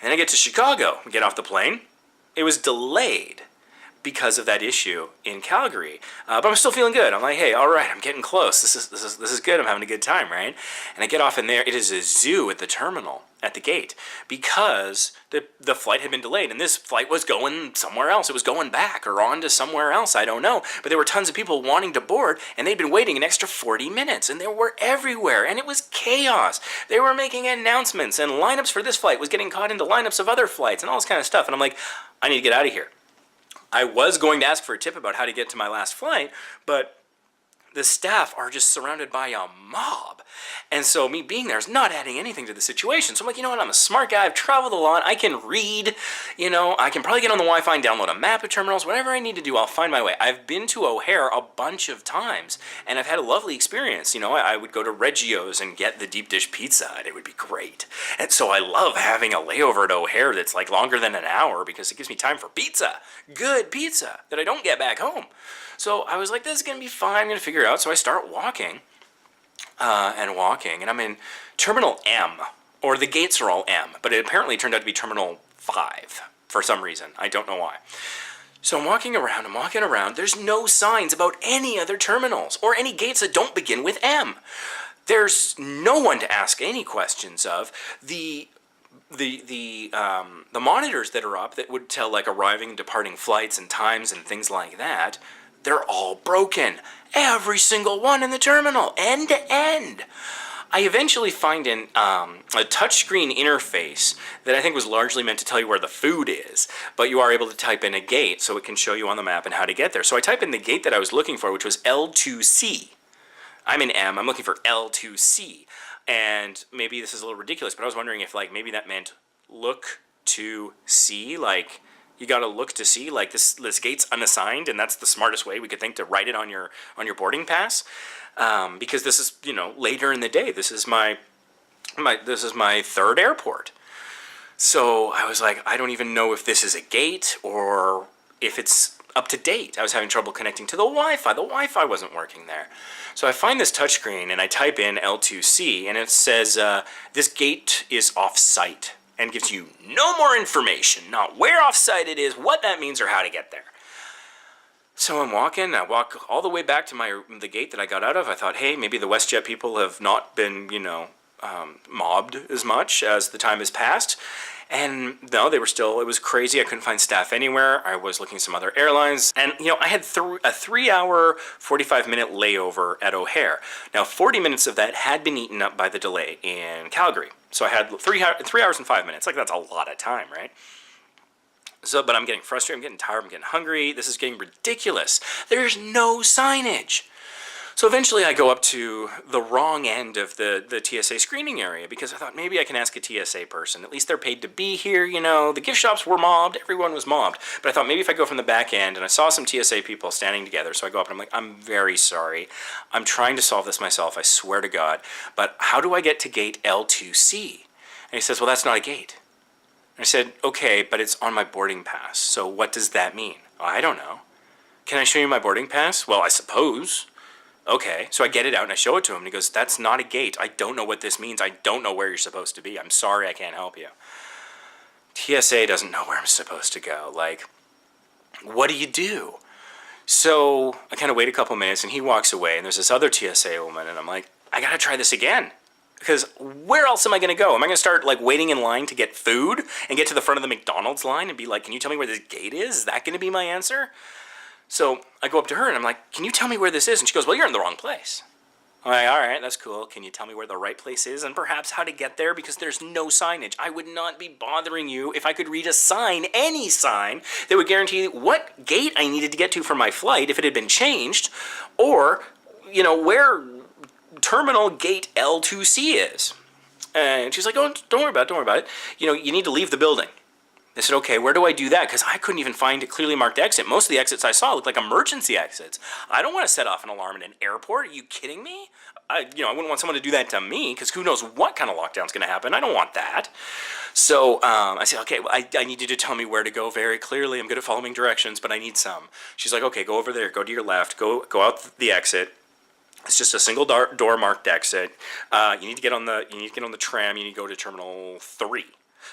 And then I get to Chicago, get off the plane. It was delayed because of that issue in Calgary. But I'm still feeling good. I'm like, hey, all right, I'm getting close. This is good. I'm having a good time, right? And I get off in there. It is a zoo at the terminal at the gate because the flight had been delayed, and this flight was going somewhere else. It was going back or on to somewhere else. I don't know. But there were tons of people wanting to board, and they'd been waiting an extra 40 minutes, and they were everywhere, and it was chaos. They were making announcements, and lineups for this flight was getting caught into lineups of other flights and all this kind of stuff. And I'm like, I need to get out of here. I was going to ask for a tip about how to get to my last flight, but the staff are just surrounded by a mob. And so me being there is not adding anything to the situation. So I'm like, you know what, I'm a smart guy, I've traveled a lot, I can read, I can probably get on the Wi-Fi and download a map of terminals, whatever I need to do, I'll find my way. I've been to O'Hare a bunch of times, and I've had a lovely experience. I would go to Reggio's and get the deep dish pizza, and it would be great. And so I love having a layover at O'Hare that's like longer than an hour because it gives me time for pizza. Good pizza that I don't get back home. So I was like, this is going to be fine, I'm going to figure it out. So I start walking, and I'm in Terminal M, or the gates are all M, but it apparently turned out to be Terminal 5 for some reason. I don't know why. So I'm walking around, there's no signs about any other terminals, or any gates that don't begin with M. There's no one to ask any questions of. The monitors that are up that would tell like arriving and departing flights and times and things like that, they're all broken. Every single one in the terminal, end to end. I eventually find a touchscreen interface that I think was largely meant to tell you where the food is, but you are able to type in a gate so it can show you on the map and how to get there. So I type in the gate that I was looking for, which was L2C. I'm in M, I'm looking for L2C. And maybe this is a little ridiculous, but I was wondering if maybe that meant look to see, you gotta look to see, this gate's unassigned, and that's the smartest way we could think to write it on your boarding pass, because this is later in the day. This is my third airport, so I was like, I don't even know if this is a gate or if it's up to date. I was having trouble connecting to the Wi-Fi. The Wi-Fi wasn't working there, so I find this touchscreen and I type in L2C, and it says this gate is off-site, and gives you no more information, not where off-site it is, what that means, or how to get there. So I'm walking, I walk all the way back to the gate that I got out of. I thought, hey, maybe the WestJet people have not been, mobbed as much as the time has passed. And no, they were still, it was crazy. I couldn't find staff anywhere. I was looking at some other airlines. And, I had a 3-hour, 45-minute layover at O'Hare. Now, 40 minutes of that had been eaten up by the delay in Calgary. So I had 3 hours and 5 minutes. That's a lot of time, right? So, but I'm getting frustrated, I'm getting tired, I'm getting hungry. This is getting ridiculous. There's no signage. So eventually I go up to the wrong end of the TSA screening area because I thought maybe I can ask a TSA person. At least they're paid to be here, The gift shops were mobbed, everyone was mobbed. But I thought maybe if I go from the back end, and I saw some TSA people standing together, so I go up and I'm like, I'm very sorry. I'm trying to solve this myself, I swear to God. But how do I get to gate L2C? And he says, well, that's not a gate. And I said, okay, but it's on my boarding pass. So what does that mean? I don't know. Can I show you my boarding pass? Well, I suppose. Okay, so I get it out and I show it to him, and he goes, that's not a gate. I don't know what this means. I don't know where you're supposed to be. I'm sorry, I can't help you. TSA doesn't know where I'm supposed to go. What do you do? So I kind of wait a couple minutes, and he walks away, and there's this other TSA woman, and I'm like, I gotta try this again. Because where else am I going to go? Am I going to start waiting in line to get food and get to the front of the McDonald's line and be like, can you tell me where this gate is? Is that going to be my answer? So I go up to her and I'm like, can you tell me where this is? And she goes, well, you're in the wrong place. I'm like, all right, that's cool. Can you tell me where the right place is and perhaps how to get there? Because there's no signage. I would not be bothering you if I could read a sign, any sign, that would guarantee what gate I needed to get to for my flight if it had been changed, or, where terminal gate L2C is. And she's like, oh, don't worry about it. You need to leave the building. I said, okay, where do I do that? Because I couldn't even find a clearly marked exit. Most of the exits I saw looked like emergency exits. I don't want to set off an alarm in an airport. Are you kidding me? I wouldn't want someone to do that to me, because who knows what kind of lockdown's going to happen. I don't want that. So I said, okay, well, I need you to tell me where to go very clearly. I'm good at following directions, but I need some. She's like, okay, go over there, go to your left, go out the exit. It's just a single door marked exit. You need to get on the tram. You need to go to Terminal 3.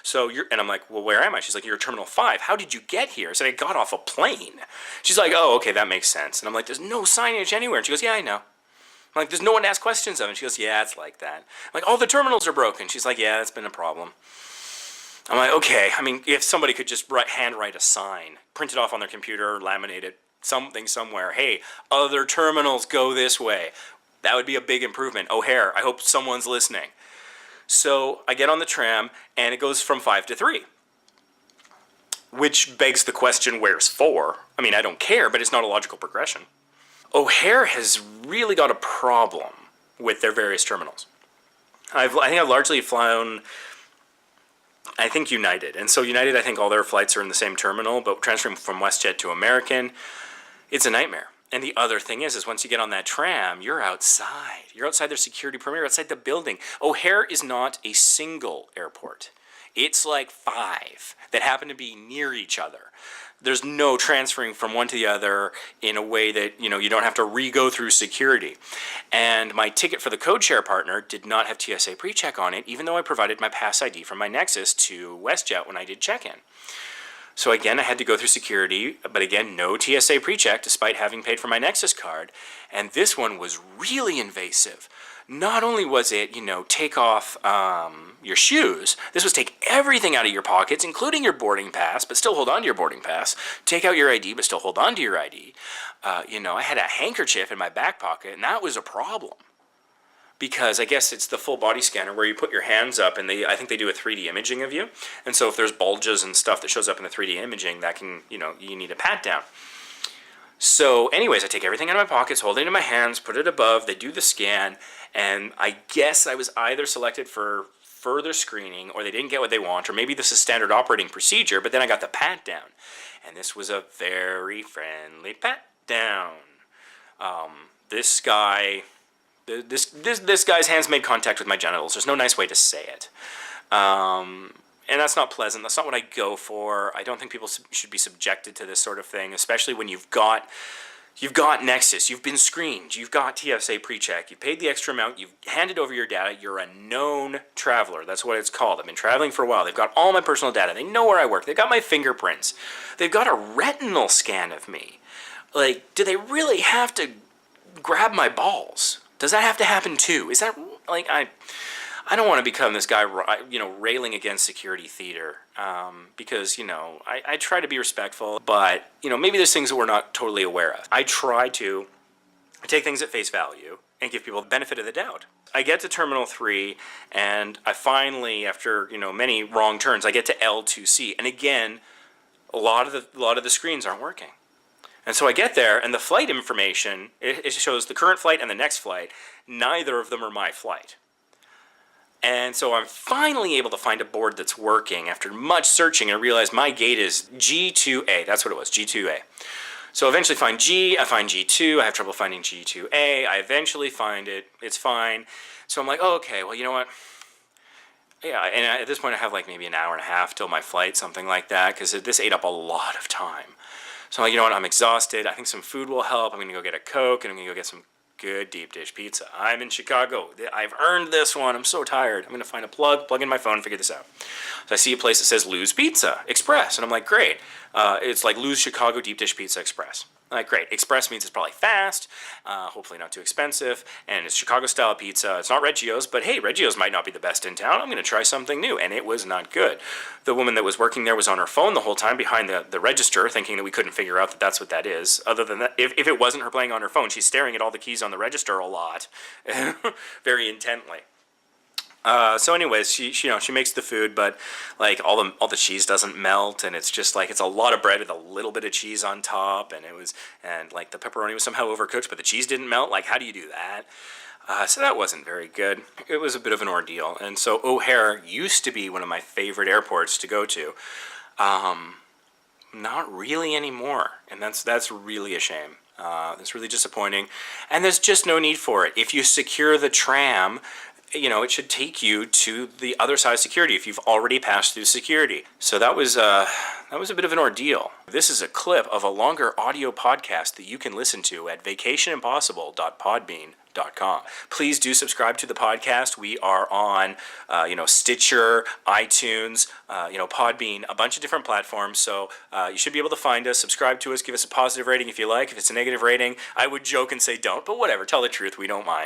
So and I'm like, well, where am I? She's like, you're at Terminal 5. How did you get here? I said, I got off a plane. She's like, oh, okay, that makes sense. And I'm like, there's no signage anywhere. And she goes, yeah, I know. I'm like, there's no one to ask questions of. And she goes, yeah, it's like that. I'm like, all the terminals are broken. She's like, yeah, that's been a problem. I'm like, okay, I mean, if somebody could just handwrite a sign, print it off on their computer, laminate it, something somewhere. Hey, other terminals go this way. That would be a big improvement. O'Hare, I hope someone's listening. So I get on the tram, and it goes from 5 to 3. Which begs the question, where's 4? I mean, I don't care, but it's not a logical progression. O'Hare has really got a problem with their various terminals. I think I've largely flown, I think, United. And so United, I think all their flights are in the same terminal, but transferring from WestJet to American, it's a nightmare. And the other thing is once you get on that tram, you're outside. You're outside their security perimeter, outside the building. O'Hare is not a single airport. It's like 5 that happen to be near each other. There's no transferring from one to the other in a way that, you don't have to re-go through security. And my ticket for the codeshare partner did not have TSA PreCheck on it, even though I provided my Pass ID from my Nexus to WestJet when I did check-in. So again, I had to go through security, but again, no TSA PreCheck despite having paid for my Nexus card. And this one was really invasive. Not only was it, take off your shoes, this was take everything out of your pockets, including your boarding pass, but still hold on to your boarding pass. Take out your ID, but still hold on to your ID. I had a handkerchief in my back pocket, and that was a problem. Because I guess it's the full body scanner where you put your hands up and I think they do a 3D imaging of you. And so if there's bulges and stuff that shows up in the 3D imaging, that can, you need a pat down. So anyways, I take everything out of my pockets, hold it in my hands, put it above, they do the scan, and I guess I was either selected for further screening or they didn't get what they want, or maybe this is standard operating procedure, but then I got the pat down. And this was a very friendly pat down. This guy's hands made contact with my genitals. There's no nice way to say it. And that's not pleasant. That's not what I go for. I don't think people should be subjected to this sort of thing, especially when you've got Nexus, you've been screened, you've got TSA PreCheck, you've paid the extra amount, you've handed over your data, you're a known traveler. That's what it's called. I've been traveling for a while. They've got all my personal data. They know where I work. They've got my fingerprints. They've got a retinal scan of me. Like, do they really have to grab my balls? Does that have to happen too? Is that, like, I don't want to become this guy, railing against security theater, because, I try to be respectful, but, maybe there's things that we're not totally aware of. I try to take things at face value and give people the benefit of the doubt. I get to Terminal 3, and I finally, after, many wrong turns, I get to L2C, and again, a lot of the screens aren't working. And so I get there, and the flight information, it shows the current flight and the next flight. Neither of them are my flight. And so I'm finally able to find a board that's working after much searching and realize my gate is G2A. That's what it was, G2A. So I eventually find G, I find G2, I have trouble finding G2A, I eventually find it, it's fine. So I'm like, oh, okay, well, you know what? Yeah, and at this point I have like maybe an hour and a half till my flight, something like that, because this ate up a lot of time. So I'm like, you know what, I'm exhausted. I think some food will help. I'm going to go get a Coke, and I'm going to go get some good deep dish pizza. I'm in Chicago. I've earned this one. I'm so tired. I'm going to find a plug in my phone, and figure this out. So I see a place that says Lou's Pizza Express, and I'm like, great. It's like Lou's Chicago Deep Dish Pizza Express. I'm like, great. Express means it's probably fast, hopefully not too expensive, and it's Chicago-style pizza. It's not Reggio's, but hey, Reggio's might not be the best in town. I'm going to try something new, and it was not good. The woman that was working there was on her phone the whole time behind the register, thinking that we couldn't figure out that that's what that is. Other than that, if it wasn't her playing on her phone, she's staring at all the keys on the register a lot, very intently. So anyways, she makes the food, but like all the cheese doesn't melt, and it's just like, it's a lot of bread with a little bit of cheese on top, and like the pepperoni was somehow overcooked, but the cheese didn't melt. Like, how do you do that? So that wasn't very good. It was a bit of an ordeal. And so O'Hare used to be one of my favorite airports to go to. Not really anymore, and that's really a shame. It's really disappointing, and there's just no need for it. If you secure the tram, it should take you to the other side of security if you've already passed through security. So that was a bit of an ordeal. This is a clip of a longer audio podcast that you can listen to at vacationimpossible.podbean.com. Please do subscribe to the podcast. We are on, Stitcher, iTunes, Podbean, a bunch of different platforms. So you should be able to find us, subscribe to us, give us a positive rating if you like. If it's a negative rating, I would joke and say don't, but whatever, tell the truth, we don't mind.